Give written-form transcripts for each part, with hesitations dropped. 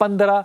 15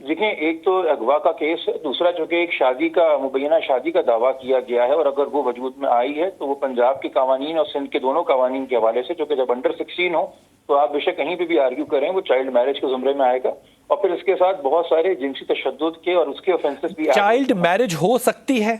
دیکھیں ایک تو اغوا کا کیس ہے، دوسرا چونکہ ایک شادی کا مبینہ شادی کا دعویٰ کیا گیا ہے، اور اگر وہ وجود میں آئی ہے تو وہ پنجاب کے قوانین اور سندھ کے دونوں قوانین کے حوالے سے، چونکہ جب انڈر 16 ہو تو آپ بے شک کہیں پہ بھی آرگیو کریں وہ چائلڈ میرج کے زمرے میں آئے گا، اور پھر اس کے ساتھ بہت سارے جنسی تشدد کے اور اس کے اوفینسز بھی۔ چائلڈ میرج ہو سکتی ہے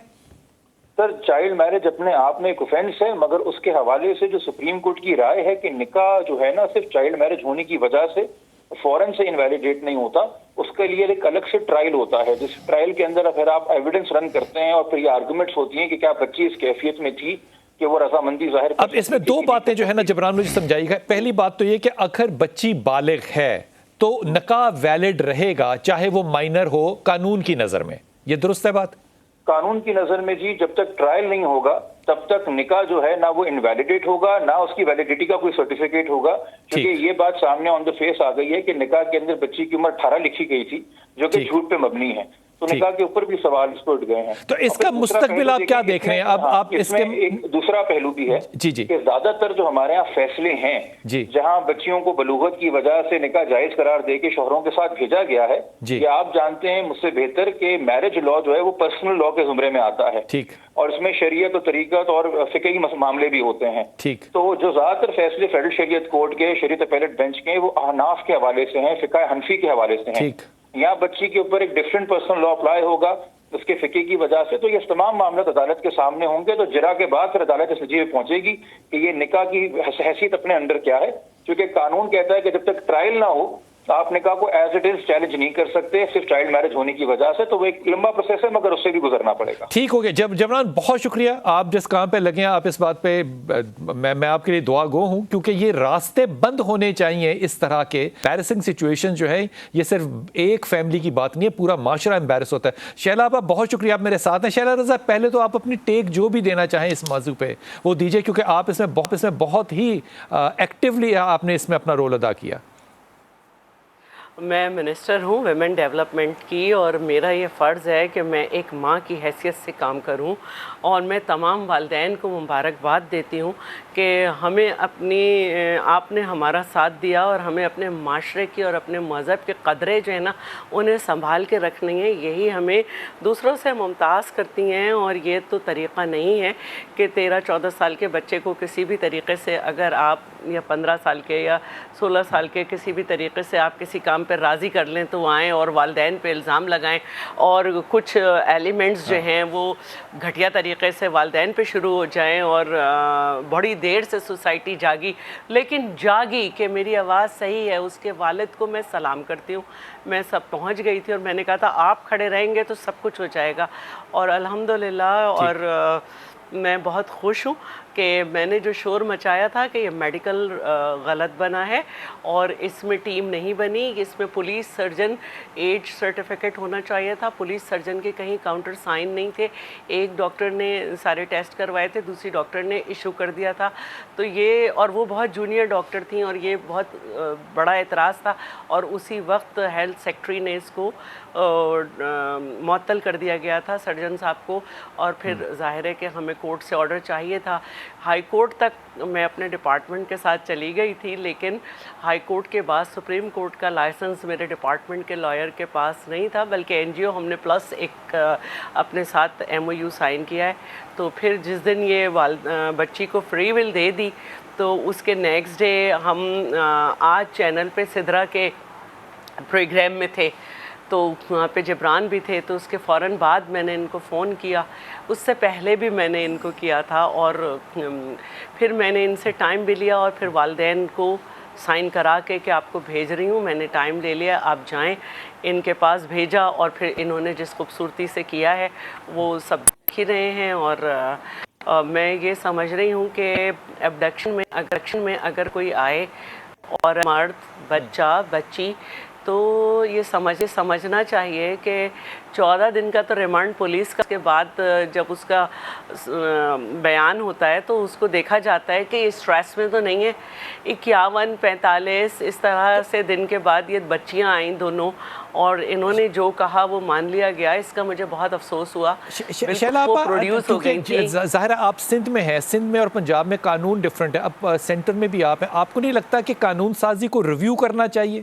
سر؟ چائلڈ میرج اپنے آپ میں ایک اوفینس ہے، مگر اس کے حوالے سے جو سپریم کورٹ کی رائے ہے کہ نکاح جو ہے نا صرف چائلڈ میرج ہونے کی وجہ سے فوراً سے انویلیڈیٹ نہیں ہوتا، اس کے لیے ایک الگ سے ٹرائل ہوتا ہے، جس ٹرائل کے اندر پھر آپ ایویڈنس رن کرتے ہیں اور پھر یہ آرگومنٹس ہوتی ہیں کہ کیا بچی اس کیفیت میں تھی کہ وہ رضامندی ظاہر۔ اب اس میں دو باتیں جو ہے نا جبران مجھے سمجھائی گئی۔ پہلی بات تو یہ کہ اگر بچی بالغ ہے تو نکاح ویلڈ رہے گا چاہے وہ مائنر ہو قانون کی نظر میں، یہ درست ہے بات؟ قانون کی نظر میں جی جب تک ٹرائل نہیں ہوگا تب تک نکاح جو ہے نہ وہ انویلیڈیٹ ہوگا نہ اس کی ویلیڈیٹی کا کوئی سرٹیفکیٹ ہوگا، کیونکہ یہ بات سامنے آن دا فیس آ گئی ہے کہ نکاح کے اندر بچی کی عمر 18 لکھی گئی تھی جو کہ جھوٹ پہ مبنی ہے، تو نکاح کے اوپر بھی سوال اس پر اٹھ گئے ہیں۔ تو اس کا مستقبل آپ کیا دیکھ رہے ہیں؟ اب آپ اس میں ایک دوسرا پہلو بھی ہے کہ زیادہ تر جو ہمارے ہاں فیصلے ہیں جہاں بچیوں کو بلوغت کی وجہ سے نکاح جائز قرار دے کے شوہروں کے ساتھ بھیجا گیا ہے، یہ آپ جانتے ہیں مجھ سے بہتر کہ میرج لا جو ہے وہ پرسنل لا کے زمرے میں آتا ہے، اور اس میں شریعت و طریقت اور فقہی معاملے بھی ہوتے ہیں۔ تو جو زیادہ تر فیصلے فیڈرل شریعت کورٹ کے، شریعت اپیلیٹ بینچ کے، وہ احناف کے حوالے سے ہیں، فقہ حنفی کے حوالے سے ہیں۔ یہاں بچی کے اوپر ایک ڈفرینٹ پرسنل لا اپلائی ہوگا اس کے فقہ کی وجہ سے، تو یہ تمام معاملات عدالت کے سامنے ہوں گے، تو جرا کے بعد پھر عدالت اس نتیجے پہ پہنچے گی کہ یہ نکاح کی حیثیت اپنے اندر کیا ہے، کیونکہ قانون کہتا ہے کہ جب تک ٹرائل نہ ہو آپ نکاح کو ایز اٹ از چیلنج نہیں کر سکتے صرف چائلڈ میرج ہونے کی وجہ سے، تو وہ ایک لمبا پروسیس ہے مگر اس سے بھی گزرنا پڑے گا۔ ٹھیک ہو گیا جبران، بہت شکریہ، آپ جس کام پہ لگے ہیں آپ اس بات پہ میں آپ کے لیے دعا گو ہوں، کیونکہ یہ راستے بند ہونے چاہیے اس طرح کے امبیرسنگ سچویشن جو ہے، یہ صرف ایک فیملی کی بات نہیں ہے، پورا معاشرہ امبیرس ہوتا ہے۔ شیلا آپ بہت شکریہ، آپ میرے ساتھ ہیں۔ شیلا رضا، پہلے تو آپ اپنی ٹیک جو بھی دینا چاہیں اس موضوع پہ وہ دیجئے، کیونکہ آپ اس میں بہت ہی ایکٹیولی آپ نے اس میں اپنا رول ادا کیا۔ میں منسٹر ہوں ویمن ڈیولپمنٹ کی، اور میرا یہ فرض ہے کہ میں ایک ماں کی حیثیت سے کام کروں، اور میں تمام والدین کو مبارکباد دیتی ہوں کہ ہمیں آپ نے ہمارا ساتھ دیا، اور ہمیں اپنے معاشرے کی اور اپنے مذہب کے قدرے جو ہیں نا انہیں سنبھال کے رکھنی ہے، یہی ہمیں دوسروں سے ممتاز کرتی ہیں۔ اور یہ تو طریقہ نہیں ہے کہ 13-14 سال کے بچے کو کسی بھی طریقے سے، اگر آپ یا 15 سال کے یا 16 سال کے کسی بھی طریقے سے آپ کسی کام پہ راضی کر لیں تو آئیں اور والدین پہ الزام لگائیں، اور کچھ ایلیمنٹس جو ہیں وہ گھٹیا طریقے سے والدین پہ شروع ہو جائیں، اور بڑی دیر سے سوسائٹی جاگی لیکن جاگی کہ میری آواز صحیح ہے۔ اس کے والد کو میں سلام کرتی ہوں، میں سب پہنچ گئی تھی اور میں نے کہا تھا آپ کھڑے رہیں گے تو سب کچھ ہو جائے گا، اور الحمدللہ اور میں بہت خوش ہوں کہ میں نے جو شور مچایا تھا کہ یہ میڈیکل غلط بنا ہے اور اس میں ٹیم نہیں بنی، اس میں پولیس سرجن ایج سرٹیفکیٹ ہونا چاہیے تھا، پولیس سرجن کے کہیں کاؤنٹر سائن نہیں تھے، ایک ڈاکٹر نے سارے ٹیسٹ کروائے تھے، دوسری ڈاکٹر نے ایشو کر دیا تھا، تو یہ اور وہ بہت جونیئر ڈاکٹر تھیں اور یہ بہت بڑا اعتراض تھا، اور اسی وقت ہیلتھ سیکٹری نے اس کو معطل کر دیا گیا تھا سرجن صاحب کو، اور پھر ظاہر ہے کہ ہمیں کورٹ سے آرڈر چاہیے تھا۔ ہائی کورٹ تک میں اپنے ڈپارٹمنٹ کے ساتھ چلی گئی تھی، لیکن ہائی کورٹ کے بعد سپریم کورٹ کا لائسنس میرے ڈپارٹمنٹ کے لائر کے پاس نہیں تھا، بلکہ این جی او ہم نے پلس ایک اپنے ساتھ ایم او یو سائن کیا ہے۔ تو پھر جس دن یہ بچی کو فری ول دے دی تو اس کے نیکسٹ ڈے ہم آج چینل پہ سدرا کے پروگرام میں تھے، تو وہاں پہ جبران بھی تھے، تو اس کے فوراً بعد میں نے ان کو فون کیا، اس سے پہلے بھی میں نے ان کو کیا تھا، اور پھر میں نے ان سے ٹائم بھی لیا اور پھر والدین کو سائن کرا کے کہ آپ کو بھیج رہی ہوں، میں نے ٹائم لے لیا، آپ جائیں، ان کے پاس بھیجا، اور پھر انہوں نے جس خوبصورتی سے کیا ہے وہ سب دیکھ ہی رہے ہیں۔ اور میں یہ سمجھ رہی ہوں کہ ایبڈکشن میں اگر کوئی آئے اور مرد بچہ بچی، تو یہ سمجھنا چاہیے کہ 14 دن کا تو ریمانڈ پولیس کا، کے بعد جب اس کا بیان ہوتا ہے تو اس کو دیکھا جاتا ہے کہ یہ اسٹریس میں تو نہیں ہے۔ 51-45 اس طرح سے دن کے بعد یہ بچیاں آئیں دونوں، اور انہوں نے جو کہا وہ مان لیا گیا، اس کا مجھے بہت افسوس ہوا۔ شیلا ظاہر آپ سندھ میں ہیں، سندھ میں اور پنجاب میں قانون ڈیفرنٹ ہے، اب سینٹر میں بھی آپ ہیں، آپ کو نہیں لگتا کہ قانون سازی کو ریویو کرنا چاہیے؟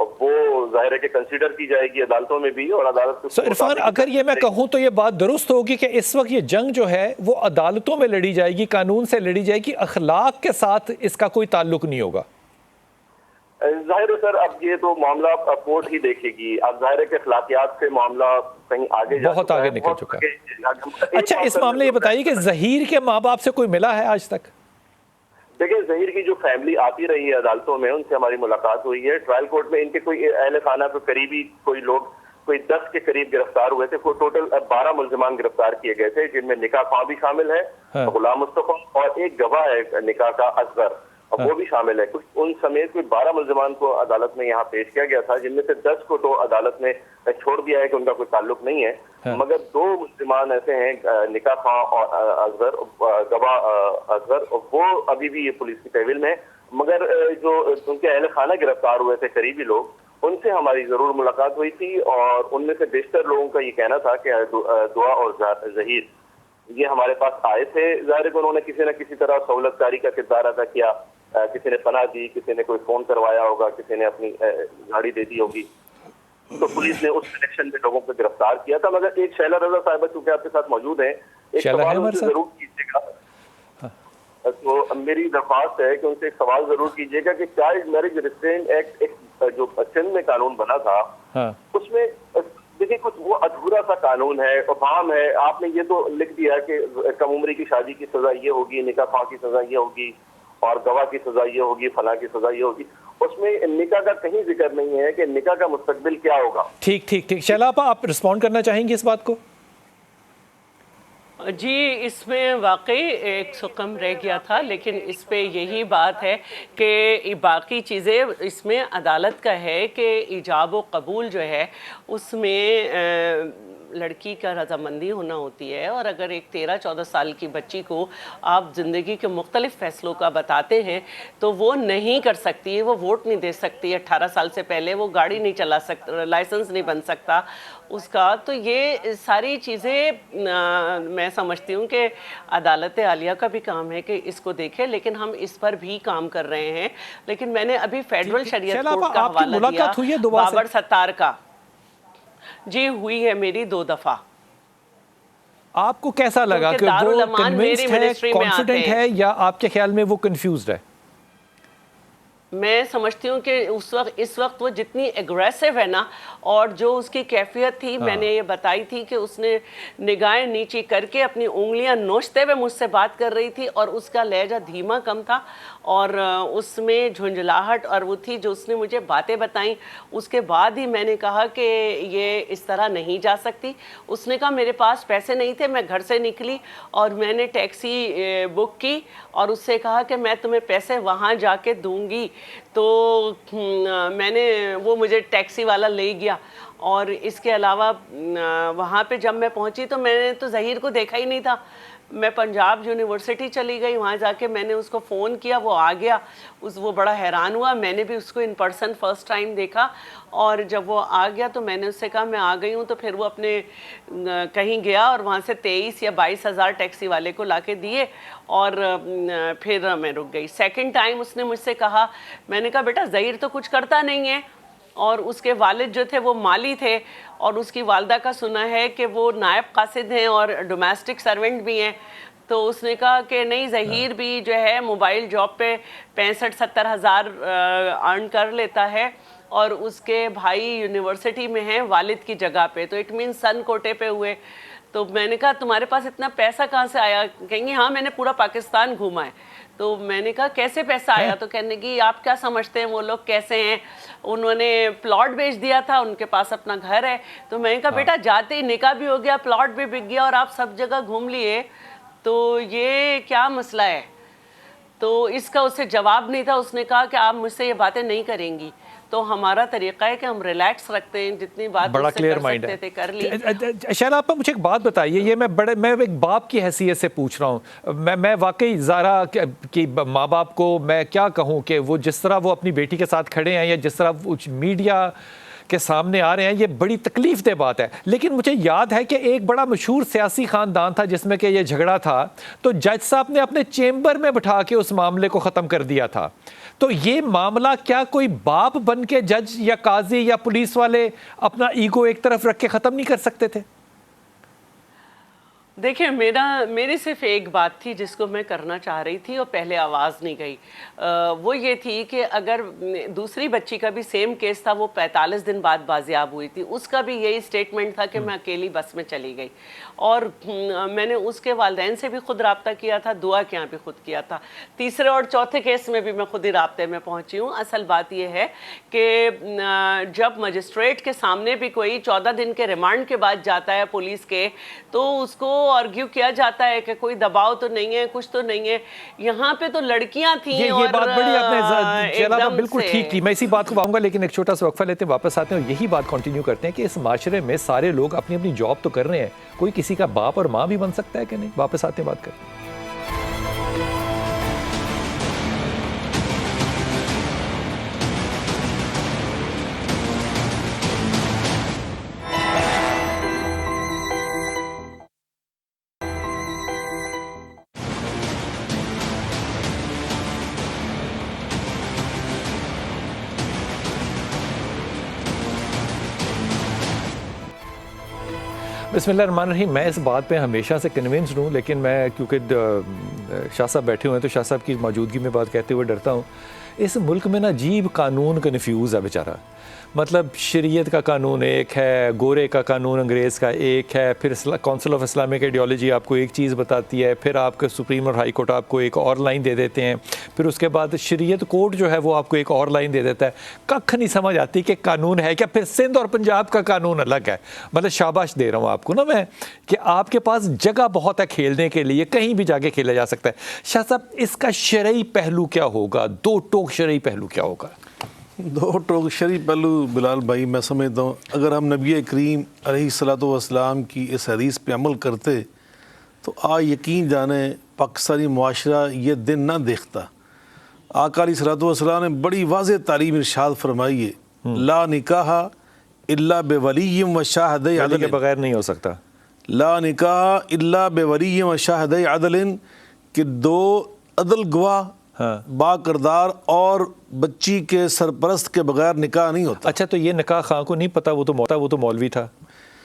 وہ ظاہر ہے کہ کنسیڈر کی جائے گی عدالتوں میں بھی، اور عدالت عرفان اگر یہ میں کہوں تو یہ بات درست ہوگی کہ اس وقت یہ جنگ جو ہے وہ عدالتوں میں لڑی جائے گی، قانون سے لڑی جائے گی، اخلاق کے ساتھ اس کا کوئی تعلق نہیں ہوگا؟ ظاہر ہے سر، اب یہ تو معاملہ کورٹ ہی دیکھے گی. اب ظاہر ہے کہ اخلاقیات سے معاملہ کہیں آگے بہت آگے نکل چکا ہے. اچھا اس معاملے یہ بتائیے کہ ظہیر کے ماں باپ سے کوئی ملا ہے آج تک؟ دیکھیں ظہیر کی جو فیملی آتی رہی ہے عدالتوں میں، ان سے ہماری ملاقات ہوئی ہے. ٹرائل کورٹ میں ان کے کوئی اہل خانہ کے قریبی کوئی لوگ کوئی 10 کے قریب گرفتار ہوئے تھے. ٹوٹل 12 ملزمان گرفتار کیے گئے تھے، جن میں نکاح خواہ بھی شامل ہے، غلام مصطفیٰ، اور ایک گواہ ہے نکاح کا اصغر، اور وہ بھی شامل ہے. ان سمیت کوئی 12 ملزمان کو عدالت میں یہاں پیش کیا گیا تھا، جن میں سے 10 کو تو عدالت نے چھوڑ دیا ہے کہ ان کا کوئی تعلق نہیں ہے، مگر 2 ملزمان ایسے ہیں نکاح خواہ اور اصغر، گواہ اصغر، وہ ابھی بھی یہ پولیس کی تحویل میں. مگر جو ان کے اہل خانہ گرفتار ہوئے تھے قریبی لوگ، ان سے ہماری ضرور ملاقات ہوئی تھی، اور ان میں سے بیشتر لوگوں کا یہ کہنا تھا کہ دعا اور ظہیر یہ ہمارے پاس آئے تھے. ظاہر ہے کہ انہوں نے کسی نہ کسی طرح سہولت کاری کا کردار ادا کیا، کسی نے پناہ دی، کسی نے کوئی فون کروایا ہوگا، کسی نے اپنی گاڑی دے دی ہوگی، تو پولیس نے اس سلیکشن میں لوگوں کو گرفتار کیا تھا. مگر ایک شیلا رضا صاحبہ چونکہ آپ کے ساتھ موجود ہیں، ایک سوال ان سے ضرور کیجیے گا. تو میری درخواست ہے کہ ان سے ایک سوال ضرور کیجیے گا کہ چائلڈ میرج ریسٹرینٹ ایکٹ جو سندھ میں قانون بنا تھا، اس میں دیکھیں کچھ وہ ادھورا سا قانون ہے، ابہام ہے. آپ نے یہ تو لکھ دیا کہ کم عمری کی شادی کی سزا یہ ہوگی، نکاح خواہ کی سزا یہ ہوگی، اور گواہ کی سزا یہ ہوگی، فلاں کی سزا یہ ہوگی. اس میں نکاح کا کہیں ذکر نہیں ہے کہ نکاح کا مستقبل کیا ہوگا. ٹھیک شیلا آپا، آپ رسپونڈ کرنا چاہیں گے اس بات کو؟ جی، اس میں واقعی ایک سکم رہ گیا تھا، لیکن اس پہ یہی بات ہے کہ باقی چیزیں اس میں عدالت کا ہے کہ ایجاب و قبول جو ہے اس میں لڑکی کا رضامندی ہونا ہوتی ہے. اور اگر ایک 13-14 سال کی بچی کو آپ زندگی کے مختلف فیصلوں کا بتاتے ہیں تو وہ نہیں کر سکتی، وہ ووٹ نہیں دے سکتی 18 سال سے پہلے، وہ گاڑی نہیں چلا سکتا، لائسنس نہیں بن سکتا اس کا. تو یہ ساری چیزیں میں سمجھتی ہوں کہ عدالت عالیہ کا بھی کام ہے کہ اس کو دیکھے، لیکن ہم اس پر بھی کام کر رر ہیں. لیکن میں نے ابھی فیڈرل شریعت کورٹ کا حوالہ دیا بابر ستار کا. جی ہوئی ہے میری 2 دفعہ. آپ کو کیسا لگا کہ وہ کنونسڈ ہے، کانفیڈنٹ ہے، یا آپ کے خیال میں وہ کنفیوزڈ ہے؟ میں سمجھتی ہوں کہ اس وقت وہ جتنی ایگریسو ہے نا، اور جو اس کی کیفیت تھی، میں نے یہ بتائی تھی کہ اس نے نگاہیں نیچی کر کے اپنی انگلیاں نوچتے ہوئے مجھ سے بات کر رہی تھی، اور اس کا لہجہ دھیما کم تھا، اور اس میں جھنجھلاہٹ اور وہ تھی جو اس نے مجھے باتیں بتائیں. اس کے بعد ہی میں نے کہا کہ یہ اس طرح نہیں جا سکتی. اس نے کہا میرے پاس پیسے نہیں تھے، میں گھر سے نکلی اور میں نے ٹیکسی بک کی اور اس سے کہا کہ میں تمہیں پیسے وہاں جا کے دوں گی. تو میں نے وہ مجھے ٹیکسی والا لے گیا. اور اس کے علاوہ وہاں پہ جب میں پہنچی تو میں نے تو ظہیر کو دیکھا ہی نہیں تھا. میں پنجاب یونیورسٹی چلی گئی، وہاں جا کے میں نے اس کو فون کیا، وہ آ گیا. وہ بڑا حیران ہوا. میں نے بھی اس کو ان پرسن فرسٹ ٹائم دیکھا، اور جب وہ آ گیا تو میں نے اس سے کہا میں آ گئی ہوں. تو پھر وہ اپنے کہیں گیا اور وہاں سے 23 یا 22 ہزار ٹیکسی والے کو لا کے دیے، اور پھر میں رک گئی. سیکنڈ ٹائم اس نے مجھ سے کہا، میں نے کہا بیٹا ظہیر تو کچھ کرتا نہیں ہے، اور اس کے والد جو تھے وہ مالی تھے، اور اس کی والدہ کا سنا ہے کہ وہ نائب قاصد ہیں اور ڈومیسٹک سرونٹ بھی ہیں. تو اس نے کہا کہ نہیں، ظہیر بھی جو ہے موبائل جاب پہ 65-70 ہزار ارن کر لیتا ہے، اور اس کے بھائی یونیورسٹی میں ہیں والد کی جگہ پہ. تو اٹ مین سن کوٹے پہ ہوئے. تو میں نے کہا تمہارے پاس اتنا پیسہ کہاں سے آیا؟ کہیں گے ہاں میں نے پورا پاکستان گھوما ہے. تو میں نے کہا کیسے پیسہ آیا؟ تو کہنے کی آپ کیا سمجھتے ہیں وہ لوگ کیسے ہیں؟ انہوں نے پلاٹ بیچ دیا تھا، ان کے پاس اپنا گھر ہے. تو میں نے کہا بیٹا جاتے ہی نکاح بھی ہو گیا، پلاٹ بھی بک گیا، اور آپ سب جگہ گھوم لیے، تو یہ کیا مسئلہ ہے؟ تو اس کا اس سے جواب نہیں تھا. اس نے کہا کہ آپ مجھ سے یہ باتیں نہیں کریں گی. تو ہمارا طریقہ ہے کہ ہم ریلیکس رکھتے ہیں، جتنی بات بڑا اس سے کلیئر کر مائنڈ سکتے تھے کر لی. شاید آپ مجھے ایک بات بتائیے، یہ میں ایک باپ کی حیثیت سے پوچھ رہا ہوں. میں واقعی زارا کی ماں باپ کو میں کیا کہوں کہ وہ جس طرح وہ اپنی بیٹی کے ساتھ کھڑے ہیں، یا جس طرح میڈیا کہ سامنے آ رہے ہیں، یہ بڑی تکلیف دہ بات ہے. لیکن مجھے یاد ہے کہ ایک بڑا مشہور سیاسی خاندان تھا جس میں کہ یہ جھگڑا تھا، تو جج صاحب نے اپنے چیمبر میں بٹھا کے اس معاملے کو ختم کر دیا تھا. تو یہ معاملہ کیا کوئی باپ بن کے جج یا قاضی یا پولیس والے اپنا ایگو ایک طرف رکھ کے ختم نہیں کر سکتے تھے؟ دیکھیں میری صرف ایک بات تھی جس کو میں کرنا چاہ رہی تھی اور پہلے آواز نہیں گئی، وہ یہ تھی کہ اگر دوسری بچی کا بھی سیم کیس تھا، وہ 45 دن بعد بازیاب ہوئی تھی، اس کا بھی یہی سٹیٹمنٹ تھا کہ میں اکیلی بس میں چلی گئی، اور میں نے اس کے والدین سے بھی خود رابطہ کیا تھا، دعا کے یہاں بھی خود کیا تھا. تیسرے اور چوتھے کیس میں بھی میں خود ہی رابطے میں پہنچی ہوں. اصل بات یہ ہے کہ جب مجسٹریٹ کے سامنے بھی کوئی 14 دن کے ریمانڈ کے بعد جاتا ہے پولیس کے، تو اس کو آرگیو کیا جاتا ہے کہ کوئی دباؤ تو نہیں ہے، کچھ تو نہیں ہے. یہاں پہ تو لڑکیاں تھیں، یہ بات بڑی آپ نے جلالہ بالکل ٹھیک کی. میں اسی بات کو آؤں گا، لیکن ایک چھوٹا سا وقفہ لیتے ہیں، واپس آتے ہیں اور یہی بات کنٹینیو کرتے ہیں کہ اس معاشرے میں سارے لوگ اپنی اپنی جاب تو کر رہے ہیں، کوئی کسی کا باپ اور ماں بھی بن سکتا ہے کہ نہیں؟ واپس آتے ہیں، بات کرتے ہیں. بسم اللہ الرحمن الرحیم. میں اس بات پہ ہمیشہ سے کنونسڈ ہوں، لیکن میں کیونکہ شاہ صاحب بیٹھے ہوئے ہیں تو شاہ صاحب کی موجودگی میں بات کہتے ہوئے ڈرتا ہوں. اس ملک میں نا عجیب قانون کنفیوز ہے بیچارہ. مطلب شریعت کا قانون ایک ہے، گورے کا قانون انگریز کا ایک ہے، پھر کونسل آف اسلامک آئیڈیالوجی آپ کو ایک چیز بتاتی ہے، پھر آپ کا سپریم اور ہائی کورٹ آپ کو ایک اور لائن دے دیتے ہیں، پھر اس کے بعد شریعت کورٹ جو ہے وہ آپ کو ایک اور لائن دے دیتا ہے. ککھ نہیں سمجھ آتی کہ قانون ہے کیا. پھر سندھ اور پنجاب کا قانون الگ ہے. مطلب شاباش دے رہا ہوں آپ کو نا میں کہ آپ کے پاس جگہ بہت ہے کھیلنے کے لیے، کہیں بھی جا کے کھیلا جا سکتا ہے. شاہ صاحب اس کا شرعی پہلو کیا ہوگا؟ دو ٹوک شرعی پہلو کیا ہوگا؟ دو ٹوک شرعی پہلو بلال بھائی میں سمجھتا ہوں اگر ہم نبی کریم علیہ الصلوۃ والسلام کی اس حدیث پہ عمل کرتے تو یقین جانیں پاکستانی معاشرہ یہ دن نہ دیکھتا. آقا علیہ الصلوۃ والسلام نے بڑی واضح تعلیم ارشاد فرمائی ہے، لا نکاح الا بولی و شاہد عدل، کے بغیر نہیں ہو سکتا. لا نکاح الا بولی و شاہد عدل، کہ دو عدل گواہ با کردار اور بچی کے سرپرست کے بغیر نکاح نہیں ہوتا. اچھا تو یہ نکاح خاں کو نہیں پتا، وہ تو مولوی تھا،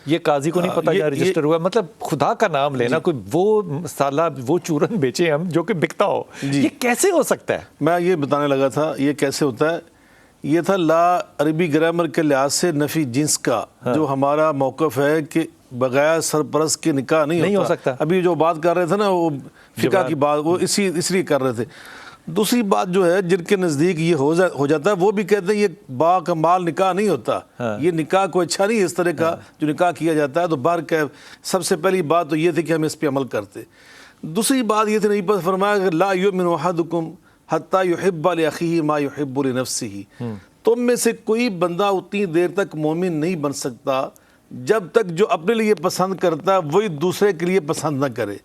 یہ قاضی کو نہیں پتا یا رجسٹر ہوا. مطلب خدا کا نام لینا، کوئی وہ سالہ وہ چورن بیچے ہم جو کہ بکتا ہو، یہ کیسے ہو سکتا ہے؟ میں یہ بتانے لگا تھا یہ کیسے ہوتا ہے. یہ تھا لا عربی گرامر کے لحاظ سے نفی جنس کا جو ہمارا موقف ہے کہ بغیر سرپرست کے نکاح نہیں ہو سکتا. ابھی جو بات کر رہے تھے نا وہ فقہ کی بات، وہ اس لیے کر رہے تھے. دوسری بات جو ہے جن کے نزدیک یہ ہو جاتا ہے وہ بھی کہتے ہیں یہ با کمال نکاح نہیں ہوتا، یہ نکاح کوئی اچھا نہیں ہے اس طرح کا جو نکاح کیا جاتا ہے. تو باہر سب سے پہلی بات تو یہ تھی کہ ہم اس پہ عمل کرتے. دوسری بات یہ تھی نبی پاک فرمایا کہ لا یؤمن احدکم حتی یحب لاخیہ ما یحب لنفسہ، تم میں سے کوئی بندہ اتنی دیر تک مومن نہیں بن سکتا جب تک جو اپنے لیے پسند کرتا ہے وہی دوسرے کے لیے پسند نہ کرے.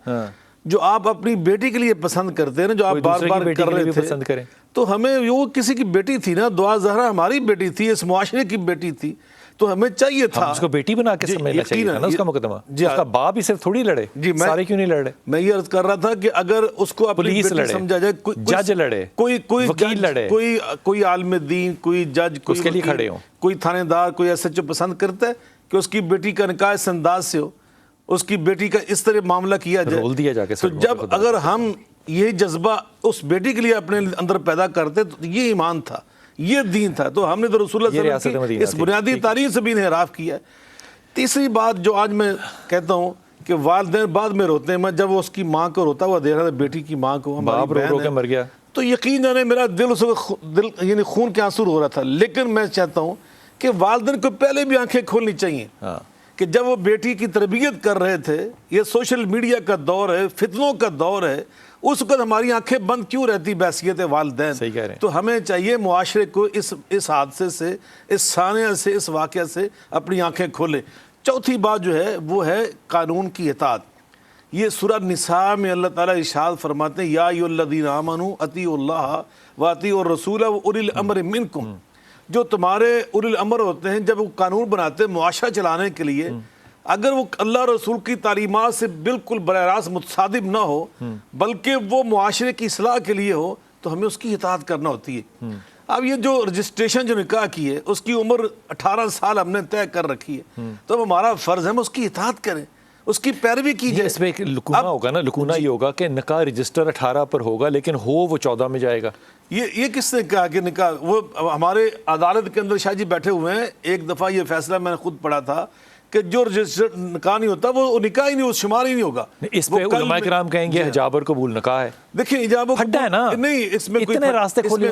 جو آپ اپنی بیٹی کے لیے پسند کرتے ہیں نا، جو آپ بار بار کر رہے تھے، تو ہمیں وہ کسی کی بیٹی تھی نا، دعا زہرا ہماری بیٹی تھی، اس معاشرے کی بیٹی تھی، تو ہمیں چاہیے تھا اس کو بیٹی بنا کے سمجھنا چاہیے تھا نا اس کا مقدمہ. اس کا باپ ہی صرف تھوڑی لڑے، سارے کیوں نہیں لڑ رہے؟ میں یہ عرض کر رہا تھا کہ اگر اس کو پولیس لڑے، سمجھا جائے، جج لڑے، کوئی وکیل لڑے، کوئی عالم دین، کوئی جج، اس کے لیے کھڑے ہوں، کوئی تھانے دار، کوئی ایسا جو پسند کرتا ہے کہ اس کی بیٹی کا نکاح اس انداز سے ہو، اس کی بیٹی کا اس طرح معاملہ کیا جائے، رول دیا جا کے. تو جب اگر ہم یہ جذبہ اس بیٹی کے لیے اپنے اندر پیدا کرتے تو یہ ایمان تھا، یہ دین تھا. تو ہم نے تو رسول اللہ صلی اللہ علیہ وسلم کی اس بنیادی تعلیم سے بھی انحراف کیا ہے. تیسری بات جو آج میں کہتا ہوں کہ والدین بعد میں روتے ہیں، میں جب وہ اس کی ماں کو روتا ہوا دیکھ رہا تھا، بیٹی کی ماں کو، باپ رو رو کے مر گیا، تو یقین جانے میرا دل اس وقت یعنی خون کے آنسو ہو رہا تھا. لیکن میں چاہتا ہوں کہ والدین کو پہلے بھی آنکھیں کھولنی چاہیے کہ جب وہ بیٹی کی تربیت کر رہے تھے، یہ سوشل میڈیا کا دور ہے، فتنوں کا دور ہے، اس وقت ہماری آنکھیں بند کیوں رہتی بحیثیت والدین؟ صحیح کہہ رہے ہیں. تو ہمیں چاہیے معاشرے کو اس حادثے سے، اس سانحہ سے، اس واقعہ سے اپنی آنکھیں کھولیں. چوتھی بات جو ہے وہ ہے قانون کی اطاعت. یہ سورہ نساء میں اللہ تعالیٰ ارشاد فرماتے ہیں یا ایھا الذین آمنوا اطیعوا اللہ واطیعوا الرسول واولی الامر منکم. جو تمہارے اولی الامر ہوتے ہیں جب وہ قانون بناتے ہیں معاشرہ چلانے کے لیے، اگر وہ اللہ رسول کی تعلیمات سے بالکل براہ راست متصادم نہ ہو بلکہ وہ معاشرے کی اصلاح کے لیے ہو تو ہمیں اس کی اطاعت کرنا ہوتی ہے۔ اب یہ جو رجسٹریشن جو نکاح کی ہے اس کی عمر 18 سال ہم نے طے کر رکھی ہے، تو اب ہمارا فرض ہے ہم اس کی اطاعت کریں، اس کی پیروی کی جائے۔ اس میں ایک لکونہ ہوگا نا، لکونہ یہ ہوگا کہ نکاح رجسٹر 18 پر ہوگا لیکن وہ 14 میں جائے گا۔ یہ کس نے کہا کہ نکاح؟ وہ ہمارے عدالت کے اندر شاہ جی بیٹھے ہوئے ہیں، ایک دفعہ یہ فیصلہ میں نے خود پڑھا تھا کہ جو رجسٹر نکاح نہیں ہوتا وہ نکاح ہی نہیں، شمار ہی نہیں ہوگا۔ اس پہ علماء کرام کہیں گے حجاب اور قبول نکاح ہے۔ دیکھیں حجاب پھڈا ہے نا، نہیں، اس میں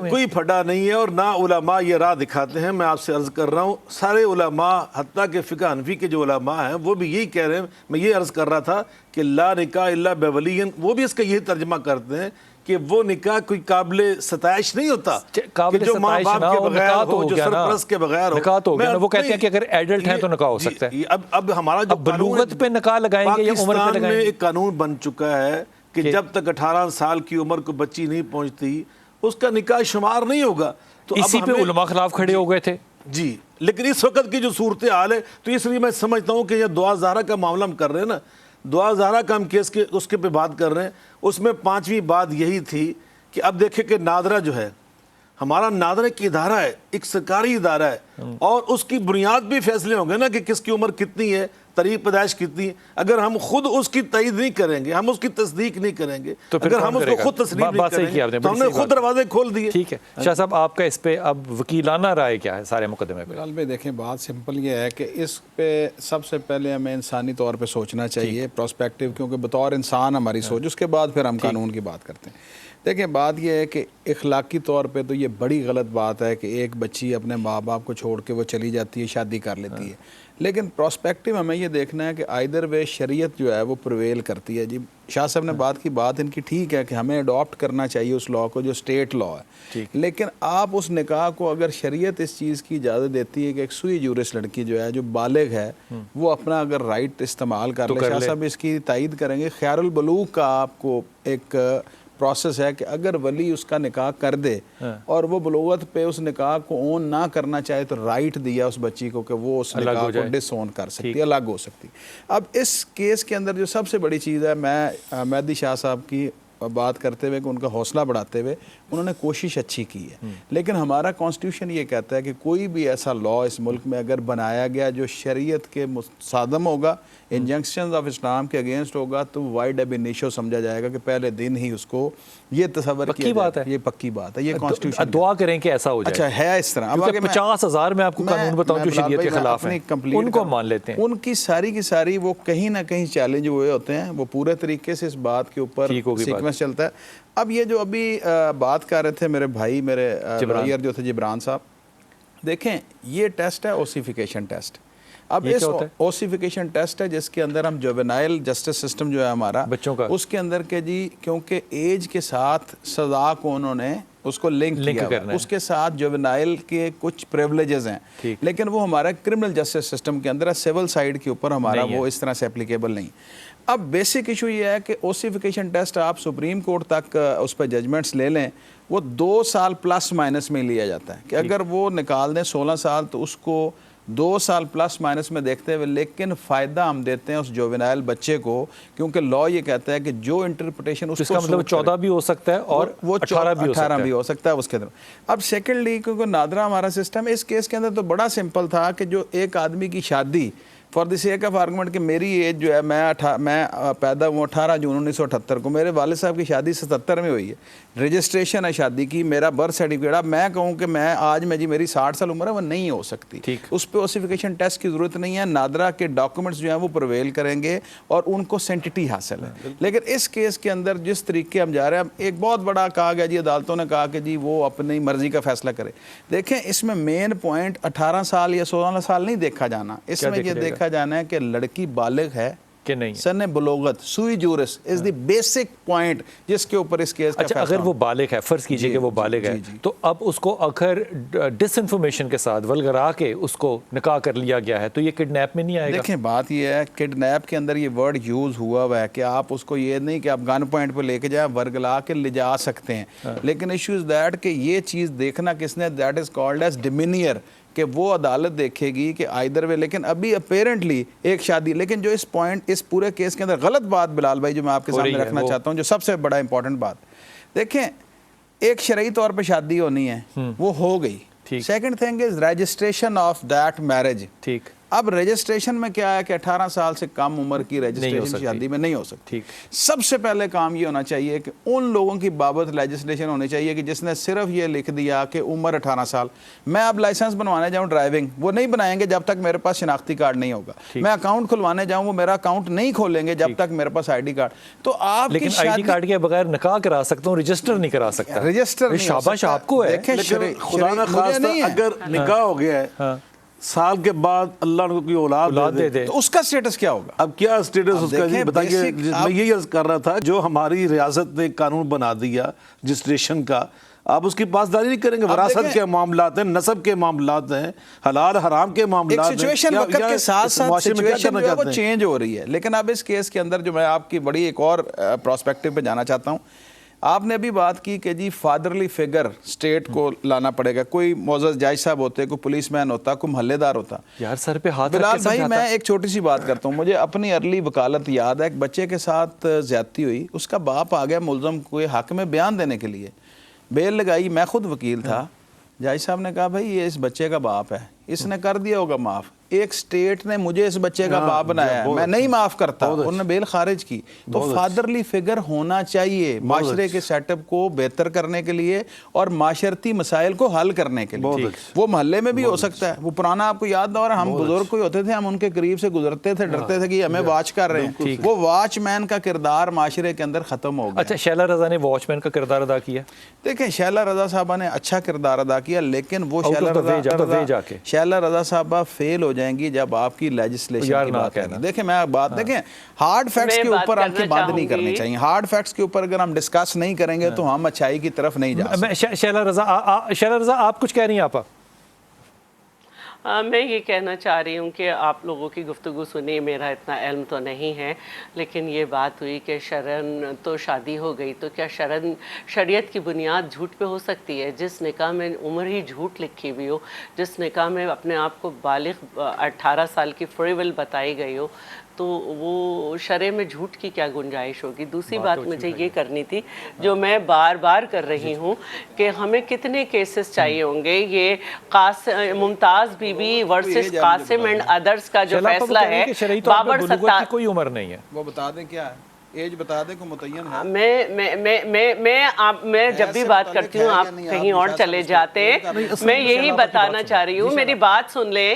کوئی پھڈا نہیں ہے، اور نہ علماء یہ راہ دکھاتے ہیں۔ میں آپ سے عرض کر رہا ہوں سارے علماء حتیٰ کہ فقہ حنفی کے جو علماء ہیں وہ بھی یہی کہہ رہے ہیں، میں یہ عرض کر رہا تھا کہ لا نکاح الا بولی، وہ بھی اس کا یہی ترجمہ کرتے ہیں کہ وہ نکاح کوئی قابل ستائش نہیں ہوتا کہ جو ماں باپ کے بغیر ہو، جو سرپرست کے بغیر ہو۔ نکاح تو ہو گیا نا، وہ کہتے ہیں کہ اگر ایڈلٹ ہیں تو نکاح ہو سکتا ہے۔ اب ہمارا جو بلوغت پہ نکاح لگائیں گے یا عمر پہ پاکستان لگائیں میں گے؟ ایک قانون بن چکا ہے کہ جب تک 18 سال کی عمر کو بچی نہیں پہنچتی اس کا نکاح شمار نہیں ہوگا۔ تو اسی پہ علماء خلاف کھڑے ہو گئے تھے جی، لیکن اس وقت کی جو صورتحال ہے تو اس لیے میں سمجھتا ہوں کہ یہ دعا زہرا کا معاملہ ہم کر رہے ہیں نا، دعا زہرا کا ہم کیس کے اس کے پہ بات کر رہے ہیں، اس میں 5ویں بات یہی تھی کہ اب دیکھیں کہ نادرہ جو ہے ہمارا نادرہ ایک ادارہ ہے، ایک سرکاری ادارہ ہے، اور اس کی بنیاد بھی فیصلے ہوں گے نا کہ کس کی عمر کتنی ہے، تاریخ پیدائش کتنی ہے۔ اگر ہم خود اس کی تائید نہیں کریں گے، ہم اس کی تصدیق نہیں کریں گے، اگر ہم اس کو خود تسلیم نہیں کریں گے تو ہم نے خود دروازے کھول دیے۔ ٹھیک ہے شاہ صاحب، آپ کا اس پہ اب وکیلانہ رائے کیا ہے سارے مقدمے پہ؟ فی الحال دیکھیں بات سمپل یہ ہے کہ اس پہ سب سے پہلے ہمیں انسانی طور پہ سوچنا چاہیے، پراسپیکٹیو، کیونکہ بطور انسان ہماری سوچ، اس کے بعد پھر ہم قانون کی بات کرتے ہیں۔ دیکھیں بات یہ ہے کہ اخلاقی طور پہ تو یہ بڑی غلط بات ہے کہ ایک بچی اپنے ماں باپ کو چھوڑ کے وہ چلی جاتی ہے، شادی کر لیتی ہے، لیکن پراسپیکٹیو ہمیں یہ دیکھنا ہے کہ آئدر وے شریعت جو ہے وہ پرویل کرتی ہے۔ جی شاہ صاحب نے بات کی، بات ان کی ٹھیک ہے کہ ہمیں اڈاپٹ کرنا چاہیے اس لاء کو جو اسٹیٹ لاء ہے، لیکن آپ اس نکاح کو اگر شریعت اس چیز کی اجازت دیتی ہے کہ ایک سوئی جورس لڑکی جو ہے جو بالغ ہے وہ اپنا اگر رائٹ استعمال کر لے، شاہ صاحب اس کی تائید کریں گے۔ خیار البلوغ کا آپ کو ایک پروسیس ہے کہ اگر ولی اس کا نکاح کر دے اور وہ بلوغت پہ اس نکاح کو اون نہ کرنا چاہے تو رائٹ دیا اس بچی کو کہ وہ اس نکاح کو ڈس اون کر سکتی ہے، الگ ہو سکتی۔ اب اس کیس کے اندر جو سب سے بڑی چیز ہے، میں مہدی شاہ صاحب کی بات کرتے ہوئے کہ ان کا حوصلہ بڑھاتے ہوئے انہوں نے کوشش اچھی کی ہے، لیکن ہمارا کانسٹیٹیوشن یہ کہتا ہے کہ کوئی بھی ایسا لاء اس ملک میں اگر بنایا گیا جو شریعت کے مصادم ہوگا، انجنکشنز آف اسلام کے اگینسٹ ہوگا، تو وائڈ اب انیشو سمجھا جائے گا کہ پہلے دن ہی اس کو یہ تصور کیا جائے۔ یہ پکی بات ہے، یہ کانسٹیٹیوشن دعا کریں کہ ایسا ہو جائے۔ اچھا ہے اس طرح۔ اب 50,000 میں آپ کو قانون بتاؤں جو شریعت کے خلاف ہیں ان کو مان لیتے ہیں، ان کی ساری وہ کہیں نہ کہیں چیلنج ہوئے ہوتے ہیں، وہ پورے طریقے سے اس بات کے اوپر سیکوینس چلتا ہے۔ اب یہ جو ابھی بات کر رہے تھے میرے بھائی، میرے لائر جو تھے جبران صاحب، دیکھیں یہ ٹیسٹ ہے اوسیفیکیشن ٹیسٹ۔ اب اس اوسیفیکیشن ٹیسٹ ہے جس کے اندر ہم جوینائل جسٹس سسٹم جو ہے ہمارا بچوں کا، اس کے اندر کہ جی کیونکہ ایج کے ساتھ سزا کو انہوں نے اس کو لنک کیا، اس کے ساتھ جوینائل کے کچھ پریولیجز ہیں، لیکن وہ ہمارا کرمنل جسٹس سسٹم کے اندر ہے، سول سائیڈ کے اوپر ہمارا وہ اس طرح سے اپلیکیبل نہیں۔ اب بیسک ایشو یہ ہے کہ اوسیفیکیشن ٹیسٹ آپ سپریم کورٹ تک اس پہ ججمنٹس لے لیں، وہ 2 سال پلس مائنس میں لیا جاتا ہے کہ اگر وہ نکال دیں 16 سال تو اس کو 2 سال پلس مائنس میں دیکھتے ہوئے، لیکن فائدہ ہم دیتے ہیں اس جوینائل بچے کو، کیونکہ لاء یہ کہتا ہے کہ جو انٹرپریٹیشن اس کا مطلب 14 بھی ہو سکتا ہے اور وہ 18 بھی ہو سکتا ہے اس کے اندر۔ اب سیکنڈلی کیونکہ نادرہ ہمارا سسٹم اس کیس کے اندر تو بڑا سمپل تھا کہ جو ایک آدمی کی شادی for the sake of argument کہ میری ایج جو ہے میں پیدا ہوں 18 جون 1978 کو، میرے والد صاحب کی شادی 77 میں ہوئی ہے، رجسٹریشن ہے شادی کی، میرا برتھ سرٹیفکیٹ، اب میں کہوں کہ میں آج میں جی میری 60 سال عمر ہے، وہ نہیں ہو سکتی، اس پہ اوسیفیکیشن ٹیسٹ کی ضرورت نہیں ہے۔ نادرہ کے ڈاکومنٹس جو ہیں وہ پرویل کریں گے اور ان کو سینٹیٹی حاصل ہے، لیکن اس کیس کے اندر جس طریقے ہم جا رہے ہیں، ایک بہت بڑا کہا گیا جی عدالتوں نے کہا کہ جی وہ اپنی مرضی کا فیصلہ کرے۔ دیکھیں اس میں مین پوائنٹ 18 سال یا 16 سال نہیں دیکھا جانا، اس میں یہ دیکھا جانا ہے کہ لڑکی بالغ ہے کہ نہیں سن بلوغت سوئی جورس از دی بیسک پوائنٹ جس کے اوپر اس کیس کا اچھا اگر وہ بالغ ہے، فرض کیجئے کہ وہ بالغ ہے تو اب اس کو اگر ڈس انفارمیشن کے ساتھ ولگرا کے اس کو نکاح کر لیا گیا ہے تو یہ کڈنیپ میں نہیں آئے گا؟ دیکھیں بات یہ ہے کڈنیپ کے اندر یہ ورڈ یوز ہوا ہوا ہے کہ آپ اس کو یہ نہیں کہ آپ گن پوائنٹ پہ لے کے جائیں ورگلا کے لے جا سکتے ہیں، لیکن ایشو از دیٹ کہ یہ چیز دیکھنا کس نے، دیٹ از کالڈ ایز ڈیمینیئر، کہ وہ عدالت دیکھے گی کہ آئدر وے. لیکن ابھی اپیرنٹلی ایک شادی، لیکن جو اس پوائنٹ اس پورے کیس کے اندر غلط بات بلال بھائی جو میں آپ کے سامنے رکھنا چاہتا ہوں، جو سب سے بڑا امپورٹنٹ بات، دیکھیں ایک شرعی طور پہ شادی ہونی ہے وہ ہو گئی. Second thing is registration of that marriage. ٹھیک، اب رجسٹریشن میں کیا ہے کہ 18 سال سے کم عمر کی رجسٹریشن شادی میں نہیں ہو سکتی. سب سے پہلے کام یہ ہونا چاہیے کہ ان لوگوں کی بابت لیجسلیشن ہونی چاہیے کہ جس نے صرف یہ لکھ دیا کہ عمر 18 سال. میں اب لائسنس بنوانے جاؤں ڈرائیونگ، وہ نہیں بنائیں گے جب تک میرے پاس شناختی کارڈ نہیں ہوگا. میں اکاؤنٹ کھلوانے جاؤں، وہ میرا اکاؤنٹ نہیں کھولیں گے جب تک میرے پاس آئی ڈی کارڈ. تو آپ لیکن آئی ڈی کارڈ کے بغیر نکاح کرا سکتا ہوں، رجسٹر نہیں کرا سکتا. رجسٹر شاباش آپ کو ہے. خدا نہ خواستہ اگر نکاح ہو گیا ہے سال کے بعد اللہ نے کوئی اولاد دے دے تو اس کا سٹیٹس کیا ہوگا؟ اب کیا سٹیٹس اس کا بتائیے. میں یہی عرض کر رہا تھا جو ہماری ریاست نے قانون بنا دیا رجسٹریشن کا، آپ اس کی پاسداری نہیں کریں گے. وراثت کے معاملات ہیں، نسب کے معاملات ہیں، حلال حرام کے معاملات ہیں. ایک سچویشن وقت کے ساتھ ساتھ سچویشن جو ہے وہ چینج ہو رہی ہے. لیکن اب اس کیس کے اندر جو میں آپ کی بڑی ایک اور پراسپیکٹو پہ جانا چاہتا ہوں، آپ نے ابھی بات کی کہ جی فادرلی فگر اسٹیٹ کو لانا پڑے گا. کوئی معزز جج صاحب ہوتے، کوئی پولیس مین ہوتا، کوئی محلے دار ہوتا. یار سر پہ ہاتھ بلال بھائی میں ایک چھوٹی سی بات کرتا ہوں، مجھے اپنی ارلی وکالت یاد ہے. ایک بچے کے ساتھ زیادتی ہوئی، اس کا باپ آ گیا ملزم کو حق میں بیان دینے کے لیے، بیل لگائی. میں خود وکیل تھا. جج صاحب نے کہا بھائی یہ اس بچے کا باپ ہے، اس نے کر دیا ہوگا معاف. ایک سٹیٹ نے مجھے اس بچے کا باپ بنایا ہے، میں نہیں معاف کرتا. انہوں نے بیل خارج کی. تو فادرلی فگر ہونا چاہیے معاشرے کے سیٹ اپ کو بہتر کرنے کے لیے اور معاشرتی مسائل کو حل کرنے کے لیے. وہ محلے میں بھی ہو سکتا ہے. وہ پرانا آپ کو یاد نہ، اور ہم بزرگ کوئی ہوتے تھے، ہم ان کے قریب سے گزرتے تھے، ڈرتے تھے کہ ہمیں واچ کر رہے ہیں. وہ واچ مین کا کردار معاشرے کے اندر ختم ہو گیا. اچھا شیلا رضا نے واچ مین کا کردار ادا کیا؟ دیکھیں شیلا رضا صاحبہ نے اچھا کردار ادا کیا، لیکن وہ شیلا رضا صاحبہ فیل ہو جائیں گی جب آپ کی لیجسلیشن کی بات ہے. دیکھیں میں بات دیکھیں ہارڈ فیکٹس کے اوپر آپ کی بات نہیں کرنی چاہیے. ہارڈ فیکٹس کے اوپر اگر ہم ڈسکس نہیں کریں گے تو ہم اچھائی کی طرف نہیں جا سکتے. شیلا رضا آپ کچھ کہہ رہی ہیں؟ آپ میں یہ کہنا چاہ رہی ہوں کہ آپ لوگوں کی گفتگو سنی، میرا اتنا علم تو نہیں ہے، لیکن یہ بات ہوئی کہ شرعن تو شادی ہو گئی، تو کیا شریعت کی بنیاد جھوٹ پہ ہو سکتی ہے؟ جس نکاح میں عمر ہی جھوٹ لکھی ہوئی ہو، جس نکاح میں اپنے آپ کو بالغ 18 سال کی فری ول بتائی گئی ہو، تو وہ شرع میں جھوٹ کی کیا گنجائش ہوگی؟ دوسری بات مجھے یہ کرنی تھی جو میں بار بار کر رہی ہوں کہ ہمیں کتنے کیسز چاہیے ہوں گے. یہ Mumtaz Bibi versus Qasim and others کا جو فیصلہ ہے، بابر ستار کوئی عمر نہیں ہے، وہ بتا دیں کیا ہے ایج بتا دیں کو متعین ہے. میں جب بھی بات کرتی ہوں آپ کہیں اور چلے جاتے. میں یہی بتانا چاہ رہی ہوں، میری بات سن لیں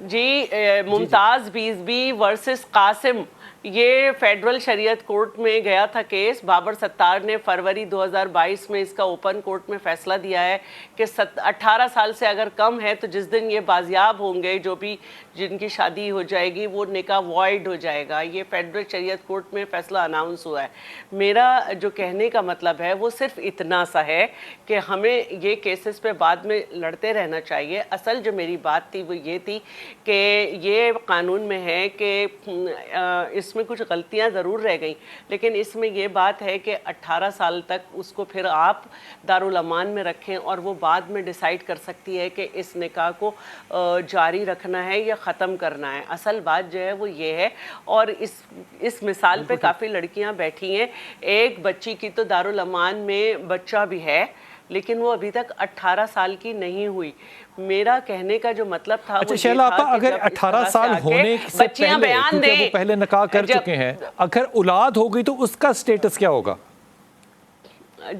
جی. ممتاز بیزبی ورسز قاسم، یہ فیڈرل شریعت کورٹ میں گیا تھا کیس. بابر ستار نے فروری 2022 میں اس کا اوپن کورٹ میں فیصلہ دیا ہے کہ 18 سال سے اگر کم ہے تو جس دن یہ بازیاب ہوں گے، جو بھی جن کی شادی ہو جائے گی، وہ نکاح وائڈ ہو جائے گا. یہ فیڈرل شریعت کورٹ میں فیصلہ اناؤنس ہوا ہے. میرا جو کہنے کا مطلب ہے وہ صرف اتنا سا ہے کہ ہمیں یہ کیسز پہ بعد میں لڑتے رہنا چاہیے. اصل جو میری بات تھی وہ یہ تھی کہ یہ قانون میں ہے کہ اس میں کچھ غلطیاں ضرور رہ گئیں، لیکن اس میں یہ بات ہے کہ 18 سال تک اس کو پھر آپ دارالامان میں رکھیں اور وہ بعد میں ڈیسائیڈ کر سکتی ہے کہ اس نکاح کو جاری رکھنا ہے یا ختم کرنا ہے. اصل بات جو ہے وہ یہ ہے. اور اس مثال پہ کافی لڑکیاں بیٹھی ہیں. ایک بچی کی تو دارالامان میں بچہ بھی ہے، لیکن وہ ابھی تک 18 سال کی نہیں ہوئی. میرا کہنے کا جو مطلب تھا وہ یہ تھا کہ اگر 18 سال ہونے سے پہلے، کیونکہ وہ پہلے نکاح کر چکے ہیں، اگر اولاد ہو گئی تو اس کا سٹیٹس کیا ہوگا؟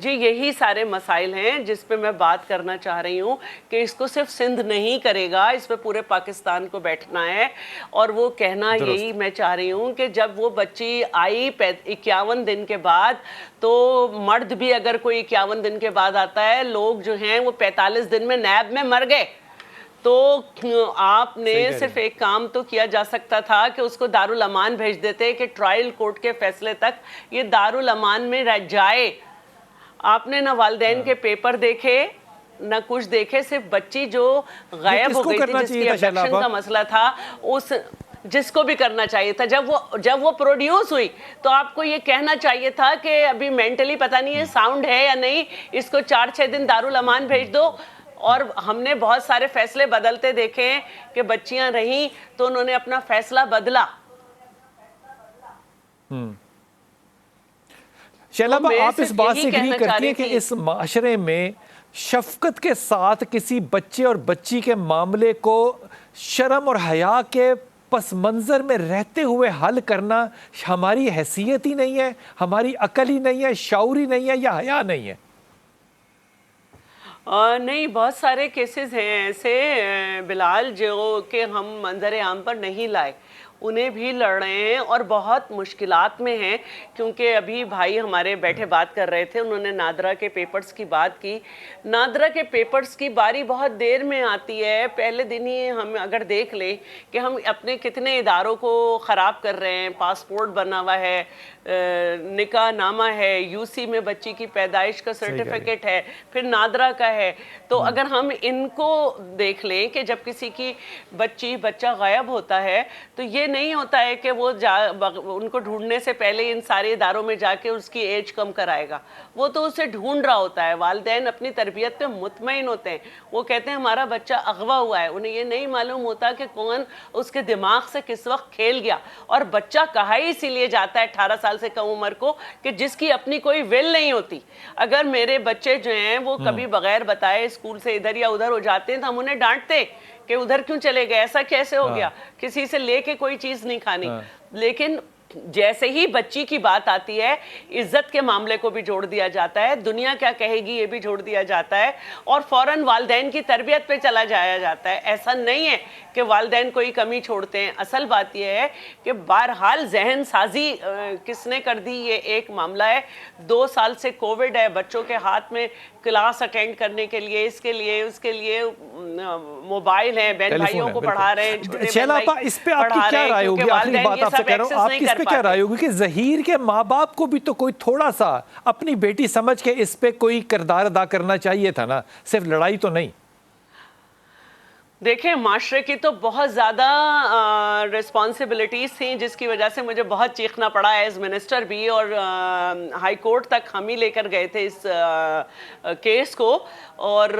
جی یہی سارے مسائل ہیں جس پہ میں بات کرنا چاہ رہی ہوں کہ اس کو صرف سندھ نہیں کرے گا، اس پہ پورے پاکستان کو بیٹھنا ہے. اور وہ کہنا یہی میں چاہ رہی ہوں کہ جب وہ بچی آئی 51 دن کے بعد، تو مرد بھی اگر کوئی 51 دن کے بعد آتا ہے، لوگ جو ہیں وہ 45 دن میں نیب میں مر گئے. تو آپ نے صرف ایک کام تو کیا جا سکتا تھا کہ اس کو دارالامان بھیج دیتے کہ ٹرائل کورٹ کے فیصلے تک یہ دارالامان میں رہ جائے. آپ نے نہ والدین کے پیپر دیکھے نہ کچھ دیکھے, صرف بچی جو غائب ہو گئی تھی جس کی ابڈکشن کا مسئلہ تھا, اس جس کو بھی کرنا چاہیے تھا, جب وہ پروڈیوس ہوئی تو آپ کو یہ کہنا چاہیے تھا کہ ابھی مینٹلی پتہ نہیں ہے ساؤنڈ ہے یا نہیں, اس کو 4-6 دن دارالامان بھیج دو. اور ہم نے بہت سارے فیصلے بدلتے دیکھے ہیں کہ بچیاں رہیں تو انہوں نے اپنا فیصلہ بدلا. شیلابا, آپ اس بات سے اگری کرتی ہیں کہ اس معاشرے میں شفقت کے ساتھ کسی بچے اور بچی کے معاملے کو شرم اور حیا کے پس منظر میں رہتے ہوئے حل کرنا ہماری حیثیت ہی نہیں ہے, ہماری عقل ہی نہیں ہے, شعور ہی نہیں ہے, یا حیا نہیں ہے؟ نہیں, بہت سارے کیسز ہیں ایسے بلال جو کہ ہم منظر عام پر نہیں لائے, انہیں بھی لڑ رہے ہیں اور بہت مشکلات میں ہیں. کیونکہ ابھی بھائی ہمارے بیٹھے بات کر رہے تھے, انہوں نے نادرا کے پیپرز کی بات کی. نادرا کے پیپرز کی باری بہت دیر میں آتی ہے. پہلے دن ہی ہم اگر دیکھ لیں کہ ہم اپنے کتنے اداروں کو خراب کر رہے ہیں. پاسپورٹ بنا ہوا ہے, نکاح نامہ ہے, یو سی میں بچی کی پیدائش کا سرٹیفکیٹ ہے, پھر نادرا کا ہے. تو اگر ہم ان کو دیکھ لیں کہ جب کسی کی بچہ غائب ہوتا ہے تو یہ نہیں ہوتا ہے کہ وہ ان کو ڈھونڈنے سے پہلے ان سارے اداروں میں جا کے اس کی ایج کم کرائے گا. وہ تو اسے ڈھونڈ رہا ہوتا ہے. والدین اپنی تربیت پہ مطمئن ہوتے ہیں, وہ کہتے ہیں ہمارا بچہ اغوا ہوا ہے. انہیں یہ نہیں معلوم ہوتا کہ کون اس کے دماغ سے کس وقت کھیل گیا. اور بچہ کہا ہی اسی لیے جاتا ہے 18 سال سے کم عمر کو کہ جس کی اپنی کوئی ول نہیں ہوتی. اگر میرے بچے جو ہیں وہ کبھی بغیر بتائے اسکول سے ادھر یا ادھر ہو جاتے ہیں تو ہم انہیں ڈانٹتے کہ ادھر کیوں چلے گئے, ایسا کیسے ہو گیا, کسی سے لے کے کوئی چیز نہیں کھانی. لیکن جیسے ہی بچی کی بات آتی ہے عزت کے معاملے کو بھی جوڑ دیا جاتا ہے, دنیا کیا کہے گی یہ بھی جوڑ دیا جاتا ہے, اور فوراً والدین کی تربیت پہ چلا جایا جاتا ہے. ایسا نہیں ہے کہ والدین کوئی کمی چھوڑتے ہیں. اصل بات یہ ہے کہ بہرحال ذہن سازی کس نے کر دی یہ ایک معاملہ ہے. 2 سال سے کووڈ ہے, بچوں کے ہاتھ میں کلاس اٹینڈ کرنے کے لیے اس کے لیے موبائل ہیں, بہن بھائیوں کو پڑھا رہے ہیں. شیلابا, اس پہ آپ کی کیا رائے ہوگی؟ آخری بات آپ سے کہہ رہا ہوں, آپ کی اس پہ کیا رائے ہوگی کہ ظہیر کے ماں باپ کو بھی تو کوئی تھوڑا سا اپنی بیٹی سمجھ کے اس پہ کوئی کردار ادا کرنا چاہیے تھا نا, صرف لڑائی تو نہیں. دیکھیں, معاشرے کی تو بہت زیادہ ریسپانسبلٹیز تھیں جس کی وجہ سے مجھے بہت چیخنا پڑا ایز منسٹر بھی, اور ہائی کورٹ تک ہم ہی لے کر گئے تھے اس کیس کو. اور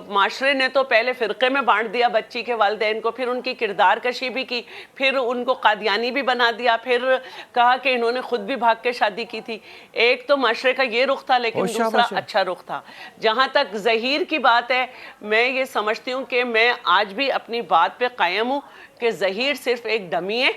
معاشرے نے تو پہلے فرقے میں بانٹ دیا بچی کے والدین کو, پھر ان کی کردار کشی بھی کی, پھر ان کو قادیانی بھی بنا دیا, پھر کہا کہ انہوں نے خود بھی بھاگ کے شادی کی تھی. ایک تو معاشرے کا یہ رخ تھا, لیکن دوسرا اچھا رخ تھا. جہاں تک ظہیر کی بات ہے, میں یہ سمجھتی ہوں کہ میں آج بھی اپنی بات پہ قائم ہوں کہ ظہیر صرف ایک ڈمی ہے,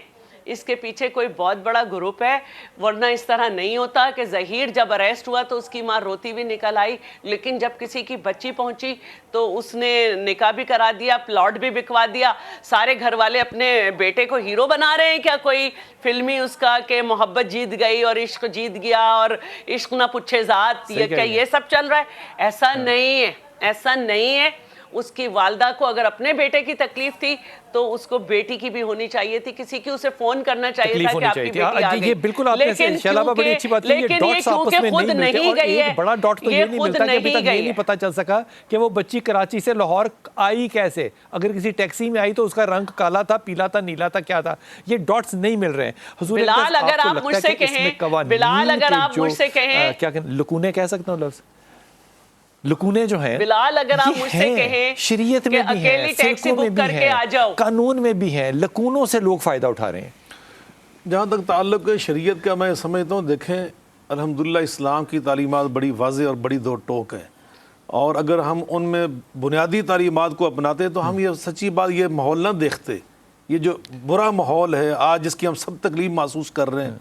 اس کے پیچھے کوئی بہت بڑا گروپ ہے. ورنہ اس طرح نہیں ہوتا کہ ظہیر جب اریسٹ ہوا تو اس کی ماں روتی بھی نکل آئی, لیکن جب کسی کی بچی پہنچی تو اس نے نکاح بھی کرا دیا, پلاٹ بھی بکوا دیا. سارے گھر والے اپنے بیٹے کو ہیرو بنا رہے ہیں کیا, کوئی فلمی اس کا کہ محبت جیت گئی اور عشق جیت گیا اور عشق نہ پوچھے ذات, کیا یہ سب چل رہا ہے؟ ایسا نہیں ہے, ایسا نہیں ہے. اس کی والدہ کو اگر اپنے بیٹے کی تکلیف تھی تو اس کو بیٹی کی بھی ہونی چاہیے تھی, کسی کی اسے فون کرنا چاہیے تھا کہ آپ کی بیٹی آ گئی. یہ بالکل آپ نے شیلابا بڑی اچھی بات کی, یہ ڈاٹس آپس میں نہیں ملتے, اور ایک بڑا ڈاٹ تو یہ نہیں ملتا کہ ابھی تک یہ نہیں پتا چل سکا کہ وہ بچی کراچی سے لاہور آئی کیسے. اگر کسی ٹیکسی میں آئی تو اس کا رنگ کالا تھا, پیلا تھا, نیلا تھا, کیا تھا, یہ ڈاٹس نہیں مل رہے ہیں. بلال اگر آپ مجھ سے کہیں, بلال اگر آپ مجھ سے کہیں, کیا لکونے کہہ سکتا ہوں لفظ, لکونے جو ہیں بلال اگر آپ مجھ سے کہیں شریعت میں بھی ہیں, فرقوں میں بھی ہیں, قانون میں بھی ہیں, لکونوں سے لوگ فائدہ اٹھا رہے ہیں. جہاں تک تعلق ہے شریعت کا, میں سمجھتا ہوں دیکھیں الحمدللہ اسلام کی تعلیمات بڑی واضح اور بڑی دو ٹوک ہیں, اور اگر ہم ان میں بنیادی تعلیمات کو اپناتے تو ہم یہ سچی بات یہ ماحول نہ دیکھتے. یہ جو برا ماحول ہے آج جس کی ہم سب تکلیف محسوس کر رہے ہیں,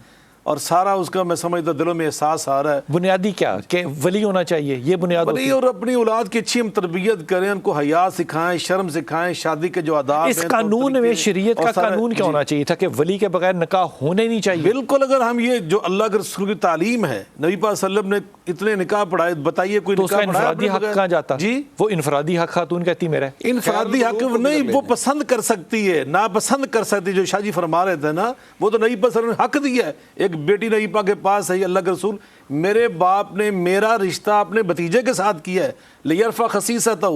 اور سارا اس کا میں سمجھتا دلوں میں احساس آ رہا ہے. بنیادی کیا کہ ولی ہونا چاہیے، یہ بنیاد ہوتی ہے. اور اپنی اولاد کی اچھی ہم تربیت کریں، ان کو حیا سکھائیں، شرم سکھائیں، شادی کے جو آداب ہیں. اس قانون میں شریعت کا قانون کیا ہونا چاہیے تھا کہ ولی کے بغیر نکاح ہونے نہیں چاہیے؟ بالکل. اگر ہم یہ جو اللہ کے رسول کی تعلیم ہے، نبی پاک صلی اللہ علیہ وسلم نے اتنے نکاح پڑھائے، بتائیے کوئی تو اس کا نکاح پڑھایا انفرادی حق کہاں جاتا؟ جی وہ انفرادی حق خاتون کہتی میرا ہے. انفرادی حق نہیں، وہ پسند کر سکتی ہے، ناپسند کر سکتی ہے. جو شاہ جی فرما رہے تھے نا، وہ تو نبی پاک صلی اللہ علیہ وسلم نے حق دیا ہے. ایک بیٹی نبی پاک کے پاس ہے، اللہ کے رسول میرے باپ نے میرا رشتہ اپنے بھتیجے کے ساتھ کیا ہے، لیرفع خصیصتہ،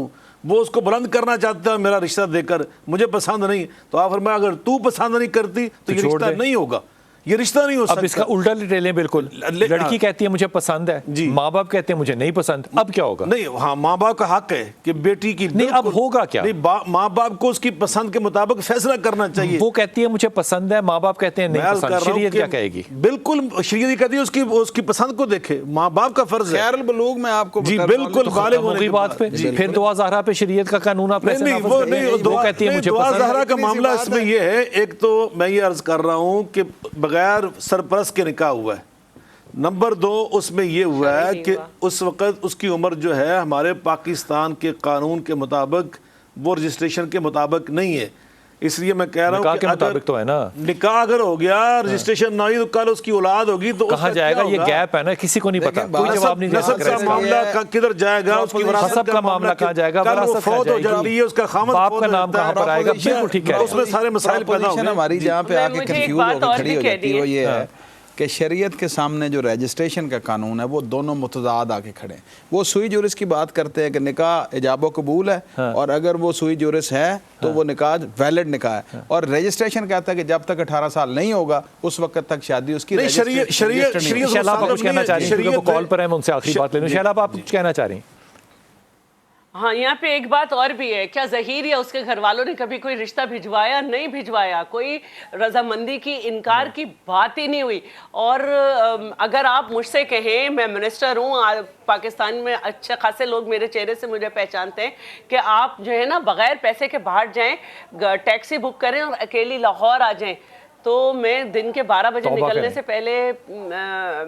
وہ اس کو بلند کرنا چاہتا ہے میرا رشتہ دے کر، مجھے پسند نہیں. تو آپ فرمایا اگر تو پسند نہیں کرتی تو یہ رشتہ نہیں ہوگا، یہ رشتہ نہیں ہو سکتا. اب اس کا الٹا لے لیں. بالکل لڑکی کہتی ہے مجھے پسند ہے، ماں باپ کہتے ہیں مجھے نہیں پسند. اب کیا ہوگا؟ نہیں، ہاں ماں باپ کا حق ہے کہ بیٹی کی نہیں، اب ہوگا کیا؟ ماں باپ کو اس کی پسند کے مطابق فیصلہ کرنا چاہیے. وہ کہتی ہے مجھے پسند ہے، ماں باپ کہتے ہیں نہیں پسند. شریعت کیا کہے گی؟ بالکل شریعت یہ کہتی ہے اس کی پسند کو دیکھے. ماں باپ کا فرض ہے. خیر البلوغ میں آپ کو جی بالکل بالغ ہونے کی بات پہ پھر دعا زہرا پہ شریعت کا قانون آپ نہیں، وہ کہتی ہے مجھے دعا زہرا کا معاملہ اس میں یہ ہے. ایک تو میں یہ عرض کر رہا ہوں کہ بغیر سرپرست کے نکاح ہوا ہے. نمبر 2 اس میں یہ ہوا ہے کہ اس وقت اس کی عمر جو ہے ہمارے پاکستان کے قانون کے مطابق وہ رجسٹریشن کے مطابق نہیں ہے. اس لیے میں کہہ رہا ہوں کہ مطابق تو ہے نا، نکاح اگر ہو گیا رجسٹریشن نہ ہوئی تو کل اس کی اولاد ہوگی تو کہاں جائے گا؟ یہ گیپ ہے نا، کسی کو نہیں پتا، کوئی جواب نہیں دے نسب کا معاملہ کدھر جائے گا، اس کی وراثت کا معاملہ کہاں جائے گا، کل وہ فوت ہو جاتی ہے، اس کا خامد باپ کا نام کہاں پر آئے گا. بالکل ٹھیک ہے، اس میں سارے مسائل پیدا ہوں گے. ہماری جہاں پہ آ کے کنفیوز ہو کے کھڑی ہو جاتی ہے وہ یہ ہے کہ شریعت کے سامنے جو رجسٹریشن کا قانون ہے وہ دونوں متضاد آ کے کھڑے ہیں. وہ سوئی جورس کی بات کرتے ہیں کہ نکاح ایجاب و قبول ہے، اور اگر وہ سوئی جورس ہے تو وہ نکاح ویلڈ نکاح ہے. اور رجسٹریشن کہتا ہے کہ جب تک 18 سال نہیں ہوگا اس وقت تک شادی اس کی. شریعت شیلا آپ کچھ کہنا چاہ رہی ہیں کیونکہ وہ کال پر ہیں، میں ان سے آخری بات لے لوں. شیلا آپ کچھ کہنا چاہ رہی ہیں؟ ہاں، یہاں پہ ایک بات اور بھی ہے. کیا ظہیر یا اس کے گھر والوں نے کبھی کوئی رشتہ بھجوایا؟ نہیں بھجوایا. کوئی رضامندی کی انکار کی بات ہی نہیں ہوئی. اور اگر آپ مجھ سے کہیں، میں منسٹر ہوں، پاکستان میں اچھے خاصے لوگ میرے چہرے سے مجھے پہچانتے ہیں کہ آپ جو ہے نا بغیر پیسے کے باہر جائیں، ٹیکسی بک کریں اور اکیلی لاہور آ جائیں، تو میں دن کے 12 بجے نکلنے سے پہلے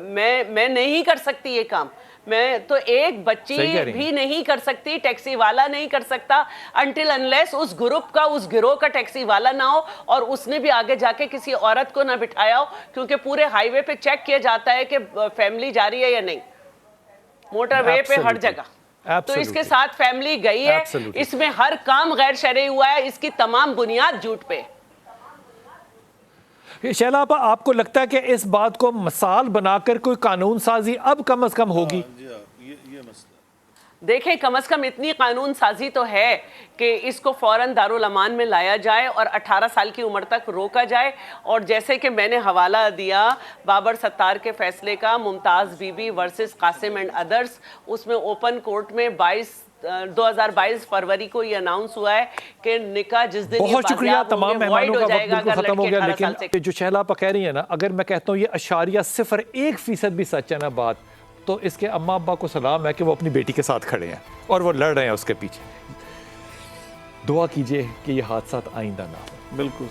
میں نہیں کر سکتی یہ کام. میں تو ایک بچی بھی نہیں کر سکتی، ٹیکسی والا نہیں کر سکتا انٹل انلیس اس گروپ کا، اس گروہ کا ٹیکسی والا نہ ہو اور اس نے بھی آگے جا کے کسی عورت کو نہ بٹھایا ہو، کیونکہ پورے ہائی وے پہ چیک کیا جاتا ہے کہ فیملی جا رہی ہے یا نہیں، موٹر وے پہ ہر جگہ. تو اس کے ساتھ فیملی گئی ہے. اس میں ہر کام غیر شرعی ہوا ہے، اس کی تمام بنیاد جھوٹ پہ. شیلا آپ کو لگتا ہے کہ اس بات کو مثال بنا کر کوئی قانون سازی اب کم از کم ہوگی؟ دیکھیں، کم از کم اتنی قانون سازی تو ہے کہ اس کو فوراً دارالامان میں لایا جائے اور 18 سال کی عمر تک روکا جائے. اور جیسے کہ میں نے حوالہ دیا بابر ستار کے فیصلے کا، Mumtaz Bibi versus Qasim and others, اس میں اوپن کورٹ میں 2022 فروری کو یہ اناؤنس ہوا ہے کہ نکاح جس دن بہت شکریہ تمام مہمانوں کا، وقت بالکل ختم ہو گیا. لیکن جو شہلا آپ کہہ رہی ہیں نا، اگر میں کہتا ہوں یہ 0.01% بھی سچ ہے نا بات، تو اس کے اماں ابا کو سلام ہے کہ وہ اپنی بیٹی کے ساتھ کھڑے ہیں اور وہ لڑ رہے ہیں اس کے پیچھے. دعا کیجئے کہ یہ حادثات آئندہ نہ ہو. بالکل.